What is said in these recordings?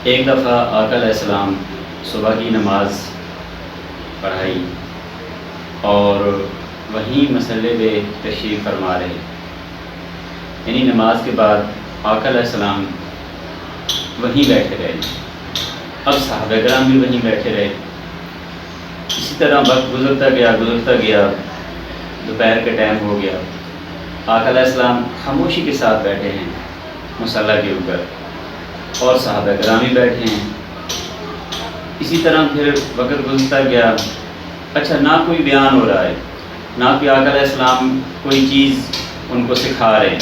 ایک دفعہ آقا علیہ السلام صبح کی نماز پڑھائی اور وہیں مسئلے پہ تشریف فرما رہے، یعنی نماز کے بعد آقا علیہ السلام وہیں بیٹھے رہے، اب صحابہ کرام بھی وہیں بیٹھے رہے۔ اسی طرح وقت گزرتا گیا، دوپہر کا ٹائم ہو گیا، آقا علیہ السلام خاموشی کے ساتھ بیٹھے ہیں مصلی کے اوپر اور صحابہ کرام بھی بیٹھے ہیں۔ اسی طرح پھر وقت گزرتا گیا، اچھا نہ کوئی بیان ہو رہا ہے، نہ کہ آقا علیہ السلام کوئی چیز ان کو سکھا رہے ہیں،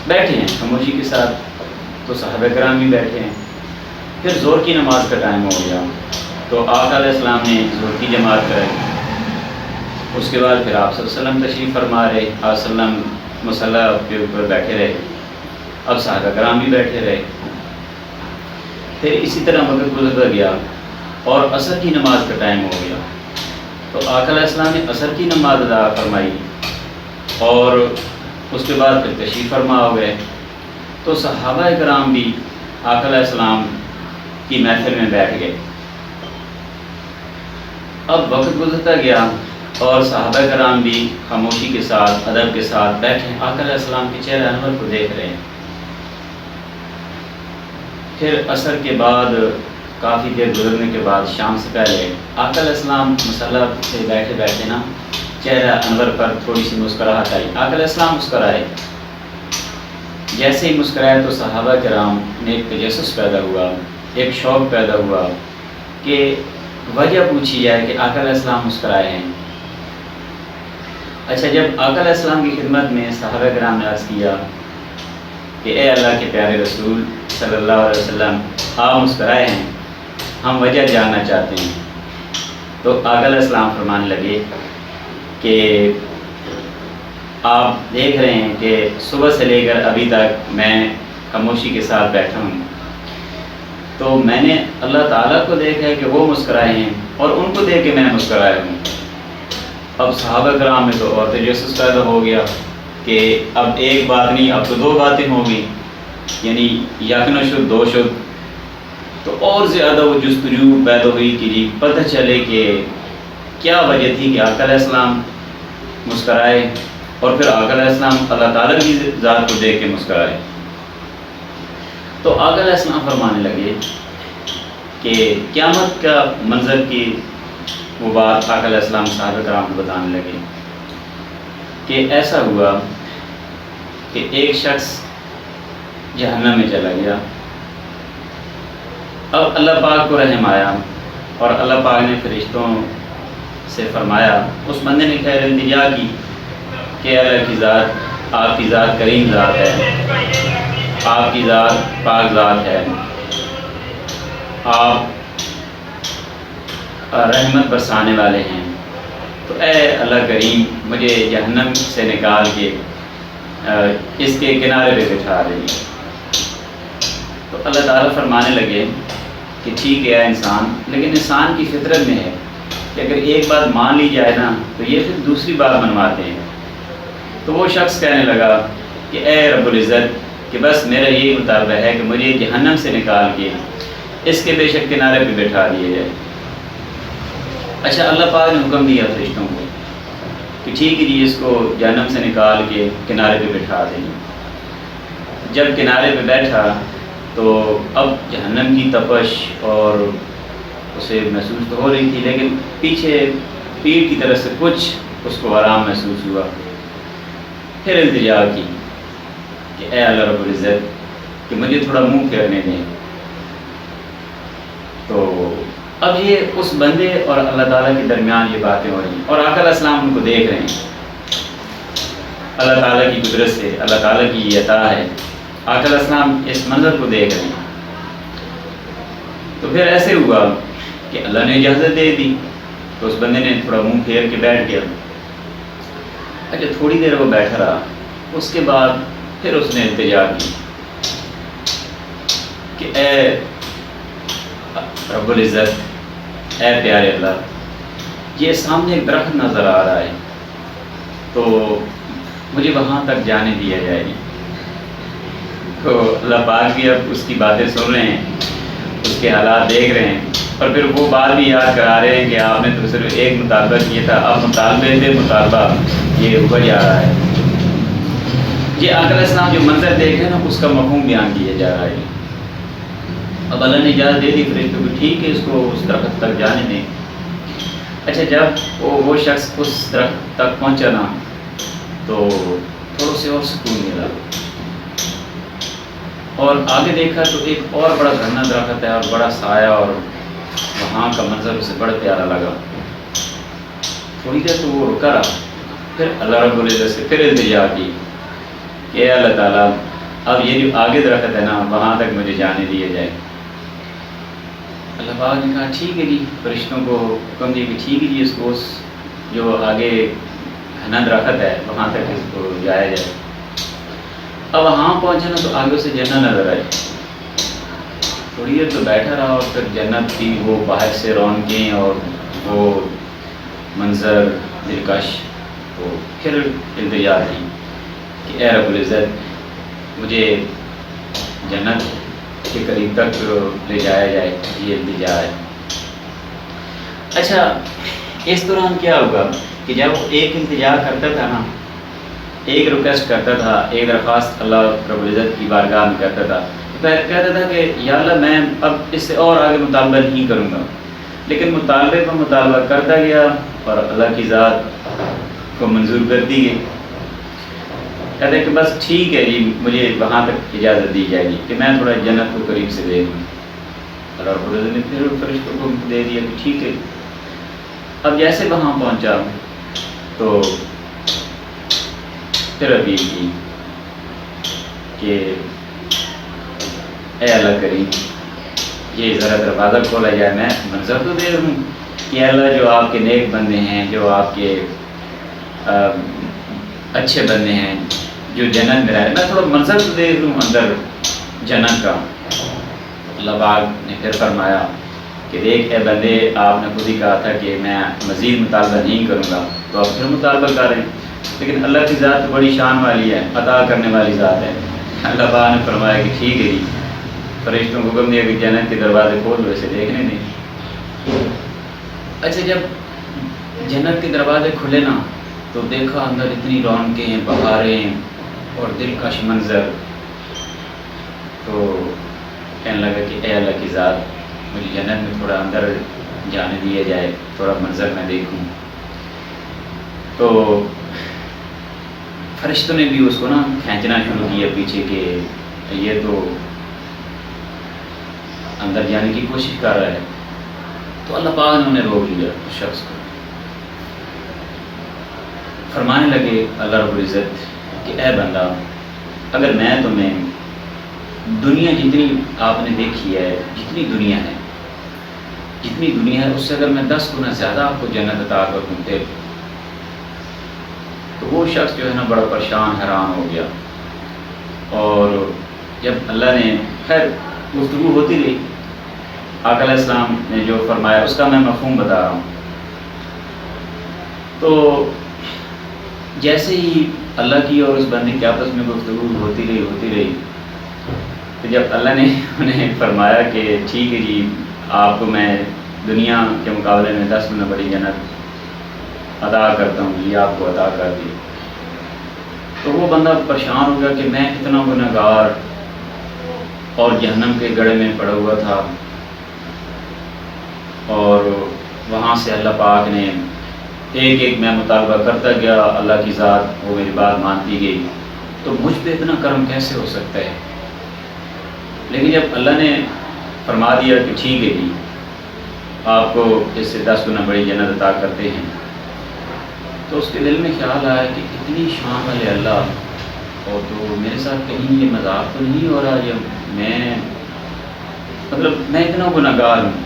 بیٹھے ہیں خاموشی کے ساتھ، تو صحابہ کرام بھی بیٹھے ہیں۔ پھر ظہر کی نماز کا ٹائم ہو گیا تو آقا علیہ السلام نے ظہر کی جماعت کرائی۔ اس کے بعد پھر آپ صلی اللہ علیہ وسلم تشریف فرما رہے، آپ صلی اللہ علیہ وسلم مصلی کے اوپر بیٹھے رہے، اب صحابہ کرام بھی بیٹھے رہے۔ پھر اسی طرح وقت گزرتا گیا اور عصر کی نماز کا ٹائم ہو گیا تو آقا علیہ السلام نے عصر کی نماز ادا فرمائی اور اس کے بعد پھر تشریف فرما ہو گئے، تو صحابہ کرام بھی آقا علیہ السلام کی محفل میں بیٹھ گئے۔ اب وقت گزرتا گیا اور صحابہ کرام بھی خاموشی کے ساتھ، ادب کے ساتھ بیٹھے آقا علیہ السلام کے چہرہ انور کو دیکھ رہے ہیں۔ پھر عصر کے بعد کافی دیر گزرنے کے بعد شام سے پہلے آقا علیہ السلام مصلی سے بیٹھے بیٹھے نا چہرہ انور پر تھوڑی سی مسکراہٹ آئی، آقا علیہ السلام مسکرائے۔ جیسے ہی مسکرائے تو صحابہ کرام میں ایک تجسس پیدا ہوا، ایک شوق پیدا ہوا کہ وجہ پوچھی جائے کہ آقا علیہ السلام مسکرائے ہیں۔ اچھا، جب آقا علیہ السلام کی خدمت میں صحابہ کرام نے عرض کیا کہ اے اللہ کے پیارے رسول صلی اللہ علیہ وسلم، آپ مسکرائے ہیں، ہم وجہ جاننا چاہتے ہیں، تو آقا علیہ السلام فرمانے لگے کہ آپ دیکھ رہے ہیں کہ صبح سے لے کر ابھی تک میں خاموشی کے ساتھ بیٹھا ہوں، تو میں نے اللہ تعالیٰ کو دیکھا ہے کہ وہ مسکرائے ہیں اور ان کو دیکھ کے میں مسکرایا ہوں۔ اب صحابہ کرام میں تو اور تجسس پیدا ہو گیا کہ اب ایک بات نہیں، اب تو دو باتیں ہوں گی، یعنی یک نہ شد دو شد، تو اور زیادہ وہ جستجو پیدا ہوئی کہ جی پتہ چلے کہ کیا وجہ تھی کہ آقا علیہ السلام مسکرائے اور پھر آقا علیہ السلام اللہ تعالیٰ کی ذات کو دیکھ کے مسکرائے۔ تو آقا علیہ السلام فرمانے لگے کہ قیامت کا منظر کی وہ بات آقا علیہ السلام صحابہ کرام کو بتانے لگے کہ ایسا ہوا کہ ایک شخص جہنم میں چلا گیا، اب اللہ پاک کو رحم آیا اور اللہ پاک نے فرشتوں سے فرمایا، اس بندے نے خیر التجا کی کہ اللہ کی ذات، آپ کی ذات کریم ذات ہے، آپ کی ذات پاک ذات ہے، آپ رحمت برسانے والے ہیں، تو اے اللہ کریم مجھے جہنم سے نکال کے اس کے کنارے پہ بٹھا دیں۔ تو اللہ تعالیٰ فرمانے لگے کہ ٹھیک ہے انسان، لیکن انسان کی فطرت میں ہے کہ اگر ایک بات مان لی جائے نا تو یہ پھر دوسری بات منواتے ہیں۔ تو وہ شخص کہنے لگا کہ اے رب العزت کہ بس میرا یہ مطالبہ ہے کہ مجھے جہنم سے نکال کے اس کے بے شک کنارے پہ بٹھا دیا جائے۔ اچھا، اللہ پاک نے حکم دیا فرشتوں کو کہ ٹھیک ہے جی اس کو جہنم سے نکال کے کنارے پہ بٹھا دیں۔ جب کنارے پہ بیٹھا تو اب جہنم کی تپش اور اسے محسوس تو ہو رہی تھی، لیکن پیچھے پیٹھ کی طرف سے کچھ اس کو آرام محسوس ہوا۔ پھر التجا کی کہ اے اللہ رب العزت کہ مجھے تھوڑا منہ پھیرنے دیں۔ تو اب یہ اس بندے اور اللہ تعالیٰ کے درمیان یہ باتیں ہو رہی ہیں اور آقا علیہ السلام ان کو دیکھ رہے ہیں۔ اللہ تعالیٰ کی قدرت سے، اللہ تعالیٰ کی یہ عطا ہے، آقا علیہ السلام اس منظر کو دیکھ رہے ہیں۔ تو پھر ایسے ہوا کہ اللہ نے اجازت دے دی تو اس بندے نے تھوڑا منہ پھیر کے بیٹھ گیا۔ اچھا، تھوڑی دیر وہ بیٹھا رہا، اس کے بعد پھر اس نے التجا کی کہ اے رب العزت، اے پیارے اللہ، یہ سامنے ایک درخت نظر آ رہا ہے تو مجھے وہاں تک جانے دیا جائے گی۔ تو اللہ پاک بھی اب اس کی باتیں سن رہے ہیں کے حالات دیکھ رہے ہیں، اور پھر وہ بات بھی یاد کرا رہے ہیں کہ آپ نے تو صرف ایک مطالبہ کیا تھا، اب مطالبے پہ مطالبہ یہ اوپر جا رہا ہے۔ یہ آقا علیہ السلام جو منظر دیکھ رہے ہیں نا، اس کا مفہوم بیان کیا جا رہا ہے۔ اب اللہ نے اجازت دے دی فرشتوں کو، ٹھیک ہے اس کو اس درخت تک جانے دیں۔ اچھا جب وہ شخص اس درخت تک پہنچا نا تو تھوڑا سے اور سکون ملا، اور آگے دیکھا تو ایک اور بڑا گھنا درخت ہے اور بڑا سایہ، اور وہاں کا منظر اسے بڑا پیارا لگا۔ تھوڑی دیر تو وہ رکا رہا، پھر اللہ رب العزت سے پھر التجا کی کہ اے اللہ تعالیٰ اب یہ جو آگے درخت ہے نا وہاں تک مجھے جانے دیا جائے۔ اللہ پاک نے کہا ٹھیک ہے جی، فرشتوں کو حکم دیا کہ ٹھیک ہے جی، اس کو اس جو آگے گھنا درخت ہے وہاں تک اس کو جایا جائے۔ اب وہاں پہنچے نا تو آگے سے جنت نظر آئی، تھوڑی دیر تو بیٹھا رہا، اور پھر جنت کی وہ باہر سے رونقیں اور وہ منظر دلکش، تو پھر التجا کی کہ اے رب العزت مجھے جنت کے قریب تک لے جایا جائے، یہ التجا ہے۔ اچھا اس دوران کیا ہوگا کہ جب وہ ایک التجا کرتا تھا نا، ایک ریکویسٹ کرتا تھا، ایک درخواست اللہ رب العزت کی بارگاہ میں کرتا تھا، کہتا تھا کہ یا اللہ میں اب اس سے اور آگے مطالبہ نہیں کروں گا، لیکن مطالبے پر مطالبہ کرتا گیا اور اللہ کی ذات کو منظور کر دی گئی۔ کہتے ہیں کہ بس ٹھیک ہے جی، مجھے وہاں تک اجازت دی جائے گی کہ میں تھوڑا جنت کو قریب سے دیکھوں۔ اللہ رب العزت نے پھر فرشتوں کو دے دیا کہ ٹھیک ہے۔ اب جیسے وہاں پہنچا تو پھر اپیل کی کہ اے اللہ کریم یہ ذرا دروازہ کھولا جائے، میں منظر تو دے رہا ہوں کہ اللہ جو آپ کے نیک بندے ہیں، جو آپ کے اچھے بندے ہیں، جو جنت میں رہے، میں تھوڑا منظر تو دے لوں اندر جنت کا۔ اللہ پاک نے پھر فرمایا کہ دیکھ اے بندے، آپ نے خود ہی کہا تھا کہ میں مزید مطالبہ نہیں کروں گا، تو آپ پھر مطالبہ کر رہے ہیں، لیکن اللہ کی ذات تو بڑی شان والی ہے، عطا کرنے والی ذات ہے۔ اللہ پاک نے فرمایا کہ ٹھیک ہے جی، فرشتوں کو حکم دیا کہ جنت کے دروازے کھول دو، اسے دیکھنے دیں۔ اچھا جب جنت کے دروازے کھلے نا تو دیکھا اندر اتنی رونقیں، بہاریں اور دلکش منظر، تو کہنے لگا کہ اے اللہ کی ذات مجھے جنت میں تھوڑا اندر جانے دیا جائے، تھوڑا منظر میں دیکھوں۔ تو فرشتوں نے بھی اس کو نا کھینچنا شروع کیا پیچھے کہ یہ تو اندر جانے کی کوشش کر رہا ہے، تو اللہ پاک نے انہیں روک لیا اس شخص کو۔ فرمانے لگے اللہ رب العزت کہ اے بندہ، اگر میں تمہیں دنیا جتنی آپ نے دیکھی ہے، جتنی دنیا ہے اس سے اگر میں 10 گنا زیادہ آپ کو جنت عطا کر دوں تو وہ شخص جو ہے نا بڑا پریشان حیران ہو گیا۔ اور جب اللہ نے خیر گفتگو ہوتی رہی، آقا علیہ السلام نے جو فرمایا اس کا میں مفہوم بتا رہا ہوں۔ تو جیسے ہی اللہ کی اور اس بندے کے آپس میں گفتگو ہوتی رہی تو جب اللہ نے انہیں فرمایا کہ ٹھیک ہے جی، آپ کو میں دنیا کے مقابلے میں 10 گنا بڑی جنت عطا کرتا ہوں، یہ آپ کو عطا کر دی، تو وہ بندہ پریشان ہو گیا کہ میں اتنا گناہ گار اور جہنم کے گڑھے میں پڑا ہوا تھا، اور وہاں سے اللہ پاک نے ایک میں مطالبہ کرتا گیا، اللہ کی ذات وہ میری بات مانتی گئی، تو مجھ پہ اتنا کرم کیسے ہو سکتا ہے؟ لیکن جب اللہ نے فرما دیا کہ ٹھیک ہے جی، آپ کو اس سے 10 گنا بڑی جنت عطا کرتے ہیں، تو اس کے دل میں خیال آیا کہ اتنی شان والے اللہ، اور تو میرے ساتھ کہیں یہ مذاق تو نہیں ہو رہا، جب میں اتنا گناہ گار ہوں،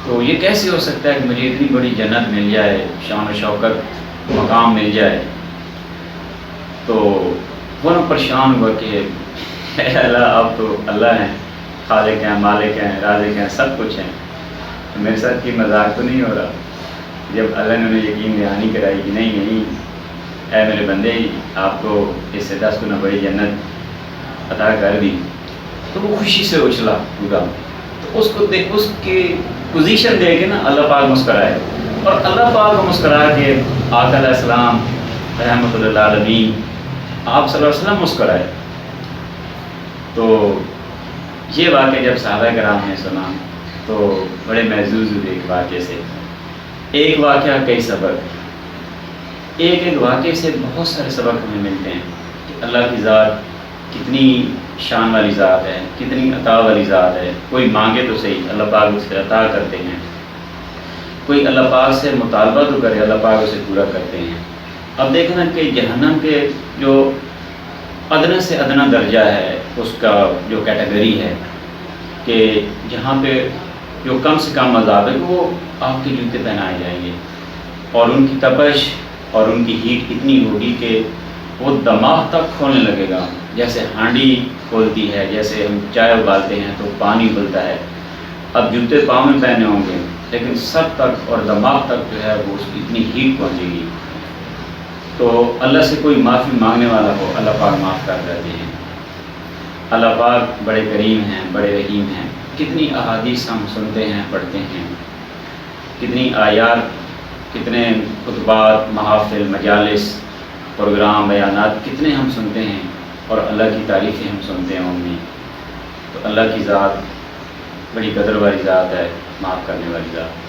تو یہ کیسے ہو سکتا ہے کہ مجھے اتنی بڑی جنت مل جائے، شان و شوکت مقام مل جائے؟ تو وہ نا پریشان ہوا کہ اے اللہ، آپ تو اللہ ہیں، خالق ہیں، مالک ہیں، رازق ہیں، سب کچھ ہیں، تو میرے ساتھ کی مذاق تو نہیں ہو رہا؟ جب اللہ نے انہیں یقین دہانی کرائی کہ نہیں اے میرے بندے، آپ کو اس سے 10 گنا بڑی جنت عطا کر دی، تو وہ خوشی سے اچھلا پورا۔ تو اس کی پوزیشن دے کے نا اللہ پاک مسکرائے، اور اللہ پاک کو مسکرا کے آقا علیہ السلام رحمۃ اللہ علیہ آپ صلی اللہ علیہ وسلم مسکرائے۔ تو یہ واقعہ جب صحابہ کرام نے سنا تو بڑے محظوظ ہوئے ایک واقعے سے۔ ایک واقعہ کئی سبق، ایک واقعے سے بہت سارے سبق ہمیں ملتے ہیں کہ اللہ کی ذات کتنی شان والی ذات ہے، کتنی عطا والی ذات ہے۔ کوئی مانگے تو صحیح، اللہ پاک اس سے عطا کرتے ہیں، کوئی اللہ پاک سے مطالبہ تو کرے، اللہ پاک اسے پورا کرتے ہیں۔ اب دیکھنا کہ جہنم کے جو ادنا سے ادنا درجہ ہے، اس کا جو کیٹیگری ہے کہ جہاں پہ جو کم سے کم عذاب ہے وہ آگ کے جوتے پہنائے جائیں گے، اور ان کی تپش اور ان کی ہیٹ اتنی ہوگی کہ وہ دماغ تک کھولنے لگے گا، جیسے ہانڈی کھولتی ہے، جیسے ہم چائے ابالتے ہیں تو پانی ابلتا ہے۔ اب جوتے پاؤں میں پہنے ہوں گے لیکن سب تک اور دماغ تک جو ہے وہ اس کی اتنی ہیٹ پہنچے گی، تو اللہ سے کوئی معافی مانگنے والا ہو اللہ پاک معاف کر دیتے ہیں۔ اللہ پاک بڑے کریم ہیں، بڑے رحیم ہیں۔ کتنی احادیث ہم سنتے ہیں، پڑھتے ہیں، کتنی آیات، کتنے خطبات، محافل، مجالس، پروگرام، بیانات کتنے ہم سنتے ہیں، اور اللہ کی تعریفیں ہم سنتے ہیں ان میں۔ تو اللہ کی ذات بڑی قدر والی ذات ہے، معاف کرنے والی ذات۔